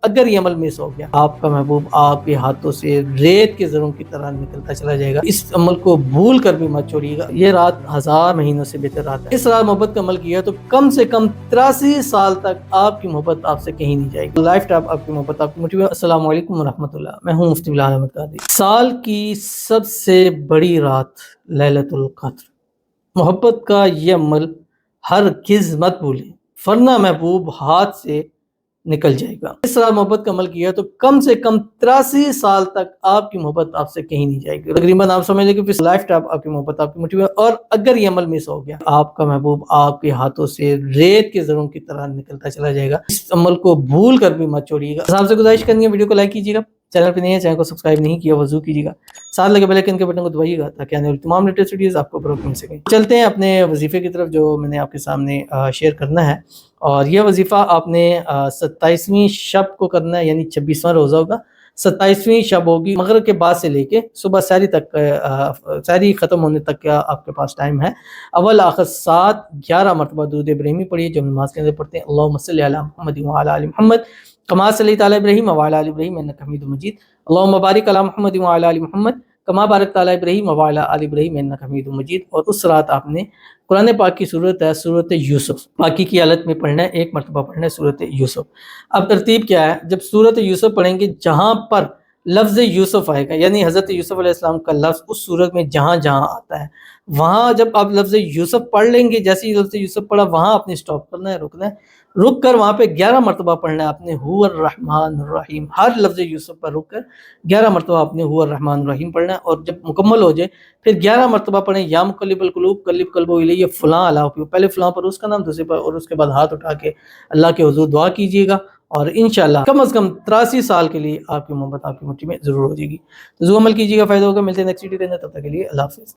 اگر یہ عمل مس ہو گیا، آپ کا محبوب آپ کے ہاتھوں سے ریت کے زروں کی طرح نکلتا چلا جائے گا۔ اس عمل کو بھول کر بھی مت چھوڑیے گا، یہ رات 1000 مہینوں سے بہتر رات ہے۔ اس رات محبت کا عمل کیا تو کم سے کم 83 سال تک آپ کی محبت آپ سے کہیں نہیں جائے گی، لائف ٹائم آپ کی محبت آپ کی مٹھی میں۔ السلام علیکم ورحمۃ اللہ، میں ہوں مفتی بلال احمد قادری۔ سال کی سب سے بڑی رات لیلۃ القدر، محبت کا یہ عمل ہرگز مت بھولیں، ورنہ محبوب ہاتھ سے نکل جائے گا۔ اس طرح محبت کا عمل کیا تو کم سے کم 83 سال تک آپ کی محبت آپ سے کہیں نہیں جائے گی۔ تقریباً آپ سمجھ لیں کہ پھر لائف ٹائم آپ کی محبت آپ کی مٹھی میں۔ اور اگر یہ عمل مس ہو گیا، آپ کا محبوب آپ کے ہاتھوں سے ریت کے زروں کی طرح نکلتا چلا جائے گا۔ اس عمل کو بھول کر بھی مت چھوڑیے گا۔ آپ سے گزارش کرنی ہے، ویڈیو کو لائک کیجیے گا، چینل پہ نہیں ہے چینل کو سبسکرائب نہیں کیا وضو کیجیے گا، ساتھ لگے بیل آئیکن کے بٹن کو دبائیے گا تاکہ آنے والی تمام لیٹسٹ ویڈیوز آپ کو بروقت مل سکیں۔ چلتے ہیں اپنے وظیفے کی طرف جو میں نے آپ کے سامنے شیئر کرنا ہے، اور یہ وظیفہ آپ نے 27ویں شب کو کرنا ہے، یعنی 26واں روزہ ہوگا، 27ویں شب ہوگی، مغرب کے بعد سے لے کے صبح سحری تک، سحری ختم ہونے تک کا آپ کے پاس ٹائم ہے۔ اول آخر 11 مرتبہ درود ابراہیمی پڑھیے جو نماز کے اندر پڑھتے ہیں۔ اللہم صلی علی محمد وعلی آل محمد کما صلیت علی ابراہیم وعلی آل ابراہیم انک حمید مجید۔ اللہم بارک علی محمد وعلی آل محمد کما بارکت علی ابراہیم وعلی آل ابراہیم انک حمید مجید۔ اور اس رات آپ نے قرآن پاک کی صورت ہے سورۃ یوسف، پاکی کی حالت میں پڑھنا ہے، ایک مرتبہ پڑھنا ہے سورۃ یوسف۔ اب ترتیب کیا ہے، جب سورۃ یوسف پڑھیں گے جہاں پر لفظ یوسف آئے گا، یعنی حضرت یوسف علیہ السلام کا لفظ اس سورت میں جہاں جہاں آتا ہے، وہاں جب آپ لفظ یوسف پڑھ لیں گے، جیسے ہی لفظ یوسف پڑھا وہاں آپ نے سٹاپ کرنا ہے، رکنا ہے، رک کر وہاں پہ 11 مرتبہ پڑھنا ہے آپ نے هو الرحمن الرحیم۔ ہر لفظ یوسف پر رک کر 11 مرتبہ آپ نے هو الرحمن الرحیم پڑھنا ہے، اور جب مکمل ہو جائے پھر 11 مرتبہ پڑھیں یا مقلب القلوب قلب قلبہ الیہ فلاں علی، پہلے فلاں پر اس کا نام، دوسرے پر، اور اس کے بعد ہاتھ اٹھا کے اللہ کے حضور دعا کیجیے گا، اور انشاءاللہ کم از کم 83 سال کے لیے آپ کی محبت آپ کی مٹھی میں ضرور ہو جائے گی۔ تو ضرور عمل کیجیے گا، فائدہ ہوگا۔ ملتے ہیں نیکسٹ ویڈیو کے اندر، تب تک کے لیے اللہ حافظ۔